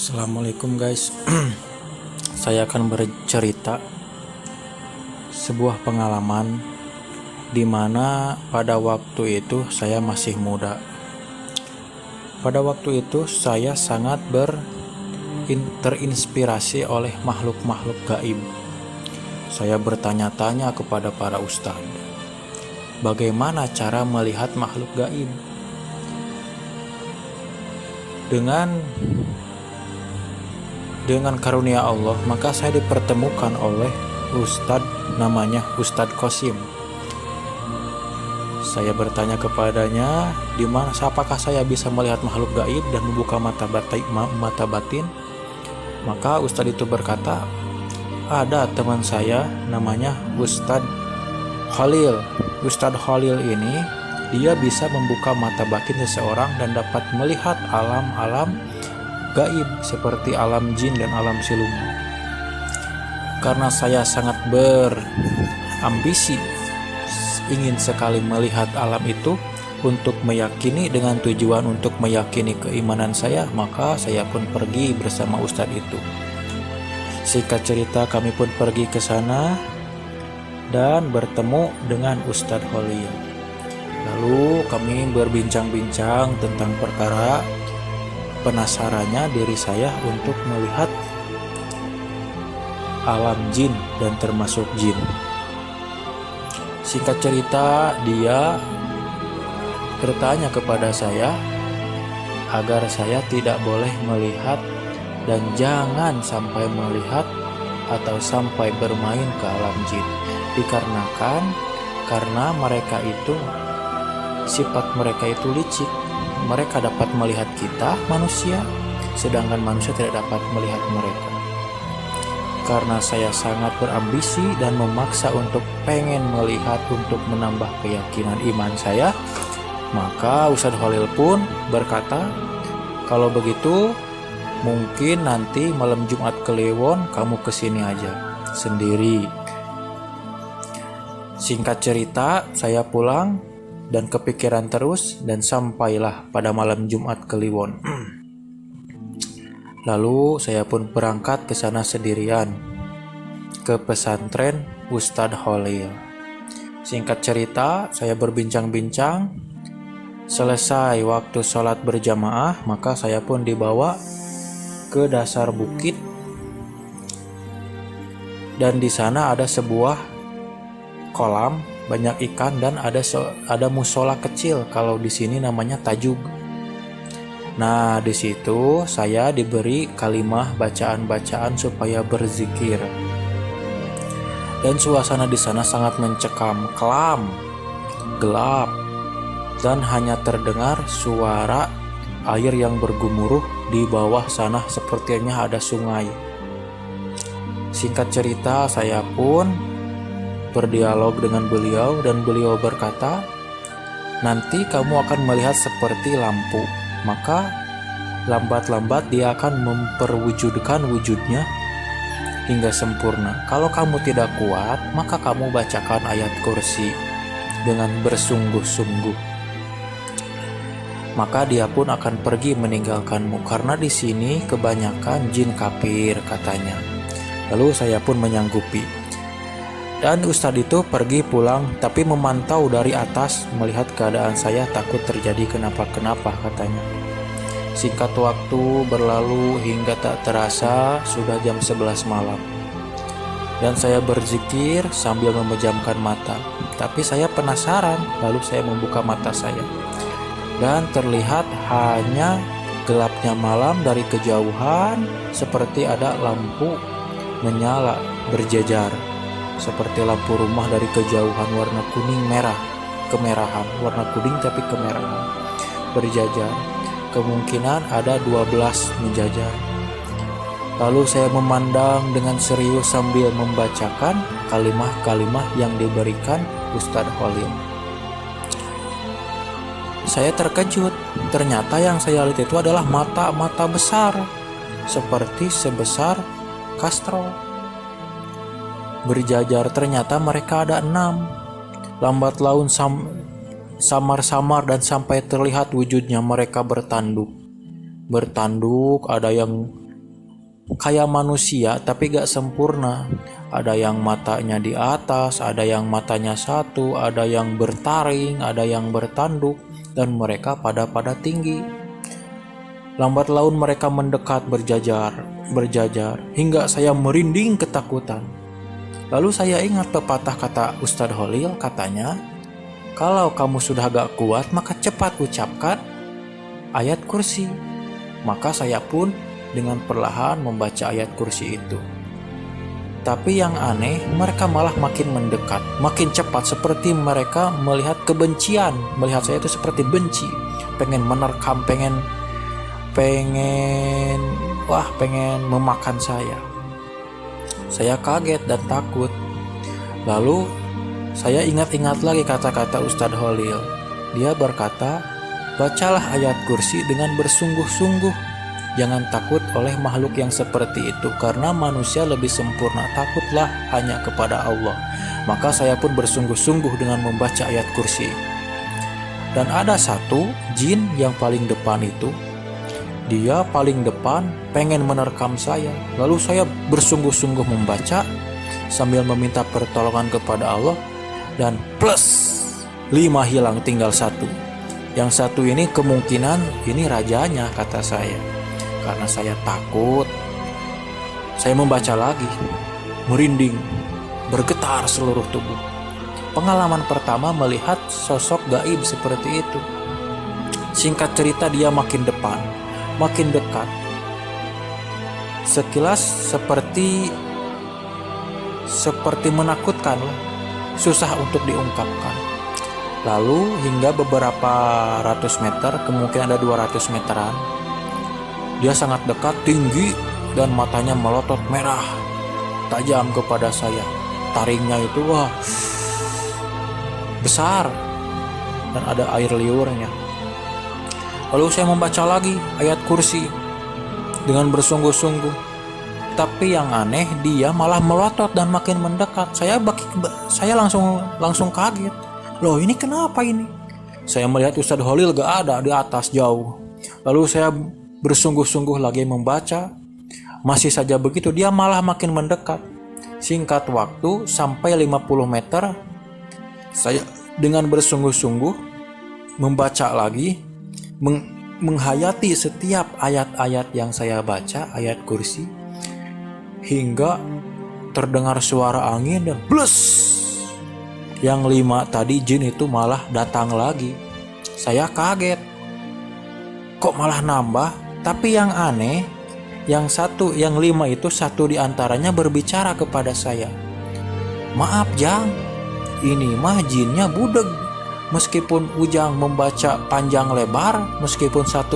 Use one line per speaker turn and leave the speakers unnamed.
Assalamualaikum guys. Saya akan bercerita sebuah pengalaman di mana pada waktu itu saya masih muda. Pada waktu itu saya sangat terinspirasi oleh makhluk-makhluk gaib. Saya bertanya-tanya kepada para ustadz, bagaimana cara melihat makhluk gaib? Dengan karunia Allah, maka saya dipertemukan oleh Ustadz, namanya Ustadz Qasim. Saya bertanya kepadanya, apakah saya bisa melihat makhluk gaib dan membuka mata batin? Maka Ustadz itu berkata, ada teman saya namanya Ustadz Khalil. Ustadz Khalil ini dia bisa membuka mata batin seseorang dan dapat melihat alam-alam gaib seperti alam jin dan alam siluman. Karena saya sangat berambisi ingin sekali melihat alam itu untuk meyakini, dengan tujuan untuk meyakini keimanan saya, maka saya pun pergi bersama ustadz itu. Singkat cerita, kami pun pergi ke sana dan bertemu dengan Ustadz Khalil. Lalu kami berbincang-bincang tentang perkara penasarannya diri saya untuk melihat alam jin dan termasuk jin. Singkat cerita, dia bertanya kepada saya agar saya tidak boleh melihat dan jangan sampai melihat atau sampai bermain ke alam jin, karena mereka itu sifat mereka itu licik. Mereka dapat melihat kita manusia, sedangkan manusia tidak dapat melihat mereka. Karena saya sangat berambisi dan memaksa untuk pengen melihat untuk menambah keyakinan iman saya, maka Ustadz Khalil pun berkata, kalau begitu mungkin nanti malam Jumat Kliwon kamu kesini aja sendiri. Singkat cerita, saya pulang dan kepikiran terus, dan sampailah pada malam Jumat Kliwon. Lalu saya pun berangkat ke sana sendirian, ke pesantren Ustadz Khalil. Singkat cerita, saya berbincang-bincang. Selesai waktu sholat berjamaah, maka saya pun dibawa ke dasar bukit, dan di sana ada sebuah kolam banyak ikan dan ada musola kecil, kalau di sini namanya tajug. Nah, di situ saya diberi kalimah bacaan-bacaan supaya berzikir. Dan suasana di sana sangat mencekam, kelam, gelap, dan hanya terdengar suara air yang bergemuruh di bawah sana, sepertinya ada sungai. Singkat cerita, saya pun berdialog dengan beliau, dan beliau berkata, nanti kamu akan melihat seperti lampu, maka lambat-lambat dia akan memperwujudkan wujudnya hingga sempurna. Kalau kamu tidak kuat, maka kamu bacakan ayat kursi dengan bersungguh-sungguh, maka dia pun akan pergi meninggalkanmu, karena di sini kebanyakan jin kafir, katanya. Lalu saya pun menyanggupi. Dan ustadz itu pergi pulang, tapi memantau dari atas, melihat keadaan saya, takut terjadi kenapa-kenapa, katanya. Singkat waktu berlalu hingga tak terasa sudah jam 11 malam. Dan saya berzikir sambil memejamkan mata. Tapi saya penasaran, lalu saya membuka mata saya. Dan terlihat hanya gelapnya malam. Dari kejauhan seperti ada lampu menyala berjejer, seperti lampu rumah dari kejauhan, warna kuning merah, kemerahan, warna kuning tapi kemerahan, berjajar. Kemungkinan ada 12 menjajar. Lalu saya memandang dengan serius sambil membacakan kalimah-kalimah yang diberikan Ustadz Khalil. Saya terkejut, ternyata yang saya lihat itu adalah mata-mata besar, seperti sebesar kastrol, berjajar. Ternyata mereka ada 6. Lambat laun samar-samar dan sampai terlihat wujudnya mereka bertanduk, ada yang kayak manusia tapi gak sempurna. Ada yang matanya di atas, ada yang matanya satu, ada yang bertaring, ada yang bertanduk, dan mereka pada tinggi. Lambat laun mereka mendekat berjajar, hingga saya merinding ketakutan. Lalu saya ingat pepatah kata Ustadz Holil, katanya, kalau kamu sudah gak kuat maka cepat ucapkan ayat kursi. Maka saya pun dengan perlahan membaca ayat kursi itu. Tapi yang aneh, mereka malah makin mendekat, makin cepat, seperti mereka melihat kebencian. Melihat saya itu seperti benci, pengen menerkam, pengen memakan saya. Saya kaget dan takut. Lalu saya ingat-ingat lagi kata-kata Ustadz Holil. Dia berkata, bacalah ayat kursi dengan bersungguh-sungguh. Jangan takut oleh makhluk yang seperti itu, karena manusia lebih sempurna. Takutlah hanya kepada Allah. Maka saya pun bersungguh-sungguh dengan membaca ayat kursi. Dan ada satu jin yang paling depan itu. Dia paling depan pengen menerkam saya. Lalu saya bersungguh-sungguh membaca sambil meminta pertolongan kepada Allah. Dan plus 5 hilang, tinggal 1. Yang 1 ini kemungkinan ini rajanya, kata saya. Karena saya takut, saya membaca lagi, merinding, bergetar seluruh tubuh. Pengalaman pertama melihat sosok gaib seperti itu. Singkat cerita, dia makin depan, makin dekat. Sekilas seperti menakutkan, susah untuk diungkapkan. Lalu hingga beberapa ratus meter, kemungkinan ada 200 meteran, dia sangat dekat, tinggi, dan matanya melotot merah, tajam kepada saya. Taringnya itu besar, dan ada air liurnya. Lalu saya membaca lagi ayat kursi dengan bersungguh-sungguh. Tapi yang aneh, dia malah melotot dan makin mendekat. Saya langsung kaget. Loh, ini kenapa ini? Saya melihat Ustadz Holil gak ada, di atas jauh. Lalu saya bersungguh-sungguh lagi membaca. Masih saja begitu, dia malah makin mendekat. Singkat waktu, sampai 50 meter, saya dengan bersungguh-sungguh membaca lagi, menghayati setiap ayat-ayat yang saya baca, ayat kursi, hingga terdengar suara angin dan blus. Yang 5 tadi jin itu malah datang lagi. Saya kaget, kok malah nambah. Tapi yang aneh, yang 5 itu, 1 diantaranya berbicara kepada saya. Maaf Jang, ini mah jinnya budeg. Meskipun Ujang membaca panjang lebar, meskipun 1